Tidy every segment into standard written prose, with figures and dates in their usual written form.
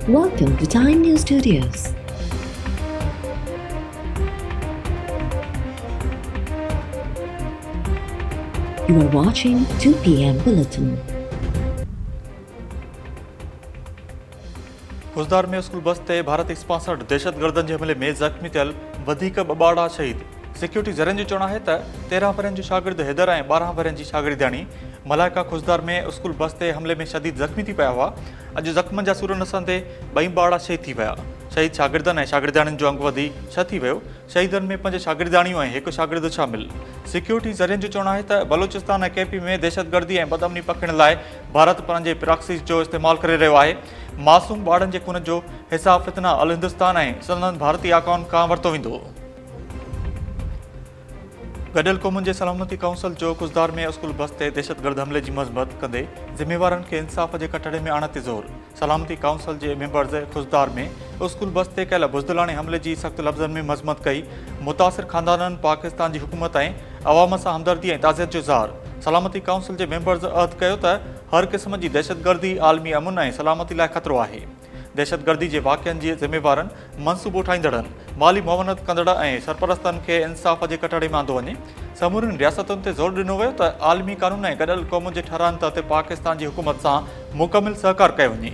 Welcome to Time News Studios. You are watching 2 p.m. Bulletin. Khuzdar में school bus ते भारत 65 दहशतगर्दनि जे हमले में ज़ख़्मी थियल वधीक ॿारहां शहीद। सिक्योरिटी ज़रियनि जो चवणु आहे त 13 वरनि जो शागिर्द हैदर ऐं 12 वरनि जी शागिर्दियाणी मलाइका खुजदार में स्कूल बस ते हमले में शदीद ज़ख़्मी थी पिया हुआ। अॼु ज़ख़्मनि जा सूर नसंदे ॿई ॿार शहीद थी विया। शहीद शागिर्दनि ऐं शागिर्दियाणियुनि जो अंग वधी 6 थी वियो। शहीदनि में 5 शागिर्दियाणियूं ऐं 1 शागिर्द शामिल। सिक्योरिटी ज़रियनि जो चवणु आहे त बलोचिस्तान ऐं केपी में दहशतगर्दी ऐं बदअमनी पकड़ण लाइ भारत पंहिंजे प्रॉक्सीज़ जो इस्तेमालु करे रहियो आहे। मासूम ॿारनि जे खून जो हिसाब फितना अल हिंदुस्तान ऐं संदन भारतीय अकाउंट खां वरितो वेंदो। गॾियल क़ौमुनि जे सलामती काउंसिल जो खुजदार में स्कूल बस ते दहशतगर्द हमले जी मज़म्मत कंदे ज़िम्मेवारनि खे इंसाफ़ जे कटड़े में आणण ते ज़ोर। सलामती काउंसिल जे मेंबर्स खुजदार में स्कूल बस ते कयल बुज़दिलाणे हमले जी सख़्त लफ़्ज़नि में मज़म्मत कई। मुतासिर ख़ानदाननि पाकिस्तान जी हुकूमत ऐं अवाम सां हमदर्दी ऐं ताज़ियत जो इज़हार। सलामती काउंसिल जे मेंबर्स अहद कयो त हर क़िस्म जी दहशतगर्दी आलमी अमुन ऐं सलामती लाइ ख़तरो आहे। दहशतगर्दी जे वाक़िअनि जे ज़िम्मेवारनि मनसूबो ठाहींदड़नि माली मुआवनत कंदड़ ऐं सरपरस्तनि खे इंसाफ़ जे कटड़े में आंदो वञे। समूरनि रियासतुनि ते ज़ोर ॾिनो वियो त आलमी कानून ऐं गॾियल क़ौमुनि जे ठहराइनि ते पाकिस्तान जी हुकूमत सां मुकमिल सहकार कयो वञे।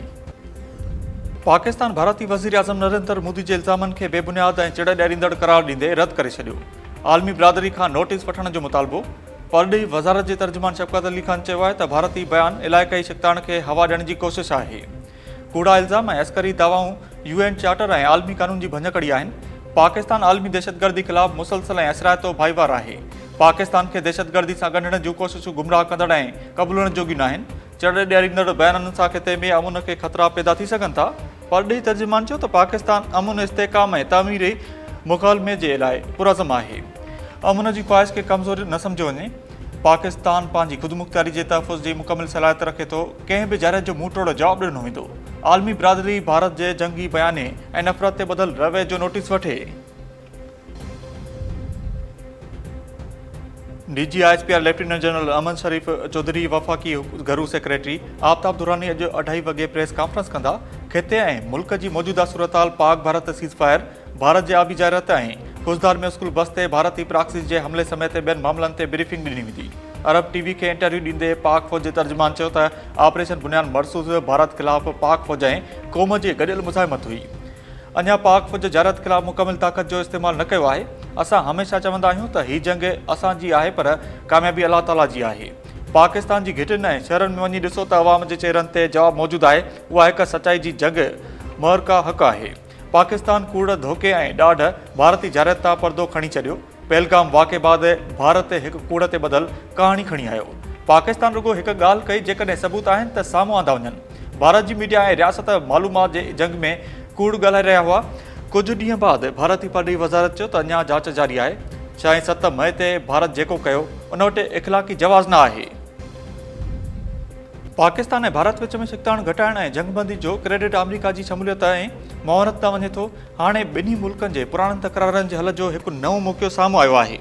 पाकिस्तान भारतीय वज़ीर आज़म नरेंद्र मोदी जे इल्ज़ामनि खे बेबुनियाद ऐं चिड़ ॾियारींदड़ करार ॾींदे रद्द करे छॾियो। आलमी बिरादरी खां नोटिस वठण जो मुतालबो। परॾेही वज़ारत जे तर्जुमान शफ़क़त अली ख़ान चयो आहे त भारतीय बयान इलाइक़ाई शिकताण खे हवा ॾियण जी कोशिश आहे। कूड़ा इल्ज़ाम ऐं अस्करी दावाऊं UN चार्टर ऐं आलमी कानून जी भञकड़ी आहिनि। पाकिस्तान आलमी दहशतगर्दी ख़िलाफ़ मुसलसल ऐं असराइतो भाईवार आहे। पाकिस्तान खे दहशतगर्दी सां ॻंढण जूं कोशिशूं गुमराह कंदड़ ऐं क़बूलण जोगियूं न आहिनि। चिड़ ॾियारींदड़ बयाननि सां ख़िते में अमुन खे ख़तरा पैदा थी सघनि था। परॾेही तर्जुमान चयो त पाकिस्तान अमुन इस्तेहकाम ऐं तामीरी मुकालमे जे लाइ पुरज़म आहे। अमुन जी ख़्वाहिश खे कमज़ोर न सम्झो वञे। पाकिस्तान पंहिंजी ख़ुदमुख़्तियारी जे तहफ़ुज़ जी मुकमिल सलाहियत रखे थो। कंहिं बि जारत जो मुंहं तोड़ जवाबु ॾिनो वेंदो। आलमी बिरादरी भारत जे जंगी बयाने ऐं नफ़रत ते बदल रवैये जो नोटिस वठे। DGISPR लेफ्टिनेंट जनरल अमन शरीफ़ चौधरी वफ़ाक़ी घरू सेक्रेटरी आफ्ताब दुरानी अॼु 2:30 वॻे प्रेस कॉन्फ्रेंस कंदा। खिते ऐं मुल्क जी मौजूदा सूरतहाल पाक भारत सीज़फायर भारत जे आबी जारत ऐं खुजदार में स्कूल बस ते भारतीय प्रॉक्सीज़ जे हमले समेत ॿियनि मामलनि ते ब्रीफिंग ॾिनी वेंदी। अरब TV खे इंटरव्यू ॾींदे पाक फ़ौज जे तर्जुमान चयो त ऑपरेशन बुनियाद मरसूज़ भारत ख़िलाफ़ पाक फ़ौज ऐं क़ौम जी गॾियल मुज़ाहिमत हुई। अञा पाक फ़ौज जारत ख़िलाफ़ मुकमिल ताक़त जो इस्तेमालु न कयो आहे। असां हमेशह चवंदा आहियूं त हीअ जंग असांजी आहे पर कामयाबी अलाह ताला जी आहे। पाकिस्तान जी घिटियुनि ऐं शहरनि में वञी ॾिसो त अवाम जे चेहरनि ते जवाबु मौजूदु आहे। उहा हिकु सचाई जी जंग महरका हक़ आहे। पाकिस्तान कूड़ धोखे ऐं ॾाढ भारतीय जारत तां पर्दो खणी छॾियो। पहलगाम वाक़े बाद भारत हिकु कूड़ ते बदल कहाणी खणी आयो। पाकिस्तान रुगो हिकु ॻाल्हि कई जेकॾहिं सबूत आहिनि त साम्हूं आंदा वञनि। भारत जी मीडिया ऐं रियासत मालूमात जे जंग में कूड़ ॻाल्हाए रहिया हुआ। कुझु ॾींहं बाद भारतीय परॾेही वज़ारत चयो त अञा जांच जारी आहे। 6 ऐं 7 मई ते भारत जेको कयो उन वटि इख़लाक़ी जवाज़ न आहे। पाकिस्तान ऐं भारत विच में शिकताण घटाइण ऐं जंगबंदी जो क्रेडिट अमेरिका जी शमूलियत ऐं मुआवनत तां वञे थो। हाणे ॿिन्ही मुल्कनि जे पुराणनि तकरारनि जे हल जो हिकु नओं मौक़ियो साम्हूं आयो आहे।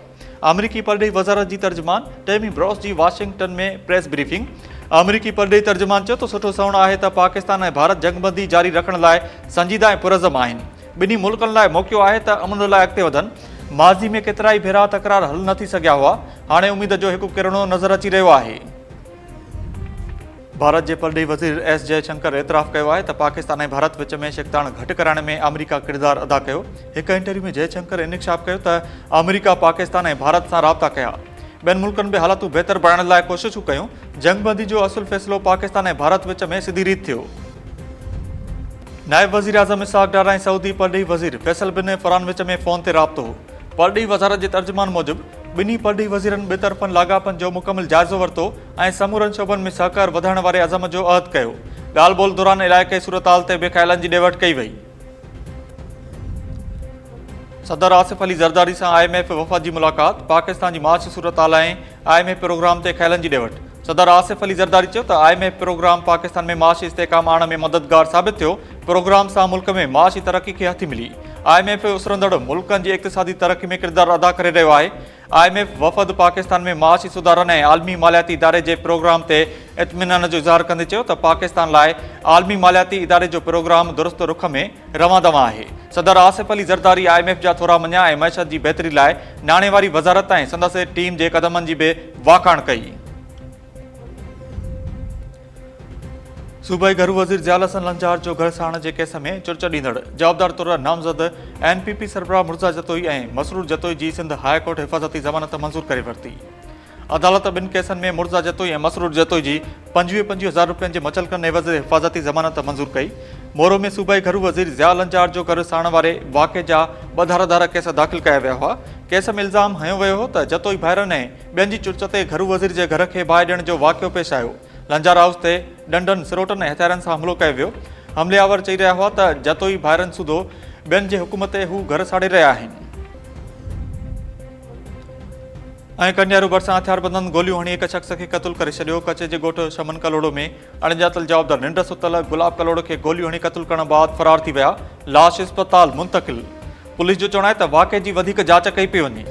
अमेरिकी परॾेही वज़ारत जी तर्जुमान टेमी ब्रॉस जी वाशिंगटन में प्रेस ब्रीफिंग। अमेरिकी परॾेही तर्जुमान चयो त सुठो सवणो आहे त पाकिस्तान ऐं भारत जंगबंदी जारी रखण लाइ संजीदा ऐं पुरज़म आहिनि। ॿिन्ही मुल्कनि लाइ मौक़ियो आहे त अमन लाइ अॻिते वधनि। माज़ी में केतिरा ई भेरा तकरार हल न थी सघिया हुआ। हाणे उमेद जो हिकु किरणो नज़र अची रहियो आहे। भारत जे परॾेही वज़ीर S जयशंकर एतिराफ़ कयो आहे त पाकिस्तान ऐं भारत विच में शिकताण घटि कराइण में अमेरिका किरदारु अदा कयो। हिकु इंटरव्यू में जयशंकर इंकशाफ़ कयो त अमेरिका पाकिस्तान ऐं भारत सां राब्ता कया। ॿियनि मुल्कनि में हालातूं बहितर बणाइण लाइ कोशिशूं कयूं। जंगबंदी जो असुलु फ़ैसिलो पाकिस्तान ऐं भारत विच में सिधी रीत थियो। नायब वज़ीर आज़म इसहाक़ डार ऐं सऊदी परॾेही वज़ीर फैसल बिन फरहान विच में फ़ोन ते राब्तो हो। परॾेही वज़ारत जे तर्जुमान मूजिबि ॿिन्ही परॾेही वज़ीरनि ॿितरफ़नि लाॻापनि जो मुकमिल जाइज़ो वरितो ऐं समूरनि शोबनि में सहकार वधाइण वारे अज़म जो अहद कयो। ॻाल्हि ॿोल दौरान इलाइक़े सूरतहाल ते बि ख़्यालनि जी ॾे वठि कई वई। सदर आसिफ अली ज़रदारी सां IMF वफ़द जी मुलाक़ात। पाकिस्तान जी माशी सूरतहाल ऐं IMF प्रोग्राम ते ख़्यालनि जी ॾे वठि। सदर आसिफ अली ज़रदारी चयो त IMF प्रोग्राम पाकिस्तान में माशी इस्तेहकाम आणण में मददगार साबित थियो। प्रोग्राम सां मुल्क में माशी तरक़ी खे हथी मिली। IMF उसरंदड़ मुल्कनि जी इक़्तिसादी तरक़ी में किरदारु अदा करे रहियो आहे। IMF वफ़द पाकिस्तान में माशी सुधारन ऐं आलमी मालियाती इदारे जे प्रोग्राम ते इत्मीनान जो इज़हार कंदे चयो त पाकिस्तान लाइ आलमी मालियाती इदारे जो प्रोग्राम दुरुस्त रुख में रवां दवां आहे। सदर आसिफ अली ज़रदारी IMF जा थोरा मञिया ऐं मईशत जी बहितरी लाइ नाणे वारी वज़ारत ऐं संदसि टीम जे क़दमनि जी बि वाखाण कई। सूबाई घरू वज़ीर ज़ियाउल हसन लंजार जो घर साण जे केस में चुरच ॾींदड़ जवाबदार तौर नामज़द NPP सरबराह मुर्तज़ा जतोई ऐं मसरूर जतोई जी सिंध हाई कोर्ट हिफ़ाज़ती ज़मानत मंज़ूर करे वरिती। अदालत ॿिनि केसनि में मुर्तज़ा जतोई ऐं मसरूर जतोई जी 25,000 रुपयनि जे मुचलकनि एवज़ हिफ़ाज़ती ज़मानत मंज़ूर कई। मोरो में सूबाई घरू वज़ीर ज़ियाउल लंजार जो घर साण वारे वाक़े जा 2 धाराधार केस दाख़िल कया विया हुआ। केस में इल्ज़ाम हयो वियो हो त जतोई भाइरनि ऐं ॿियनि जी चुरच ते घरू वज़ीर जे घर खे बाहि ॾियण जो वाक़ियो पेश आयो। लंजार हाउस ते डंडनि सिरोटनि ऐं हथियारनि सां हमलो कयो वियो। हमलेआवर चई रहिया हुआ त जतोई भाइरनि सूदो ॿियनि जे हुकुम ते हू घर साड़े रहिया आहिनि। ऐं कन्यारू भरिसां हथियारबंदनि गोलियूं हणी हिक शख़्स खे क़तल करे छॾियो। कच्छ जे ॻोठ शमन कलोड़ो में अणॼातल जवाबदार निंड सुतल गुलाब कलोड़ खे गोलियूं हणी क़तल करण बाद फरार थी विया। लाश इस्पताल मुंतक़िल। पुलिस जो चवणु आहे त वाक़े जी वधीक जांच कई पई वञे।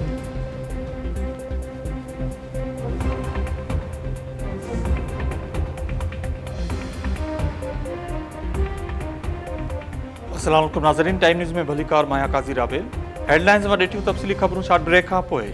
अस्सलाम वालेकुम नाज़रीन, टाइम न्यूज़ में भली कार माया काज़ी राबेल। हेडलाइंस में ॾिठियूं तफ़सीली ख़बरूं शॉर्ट ब्रेक खां पोइ।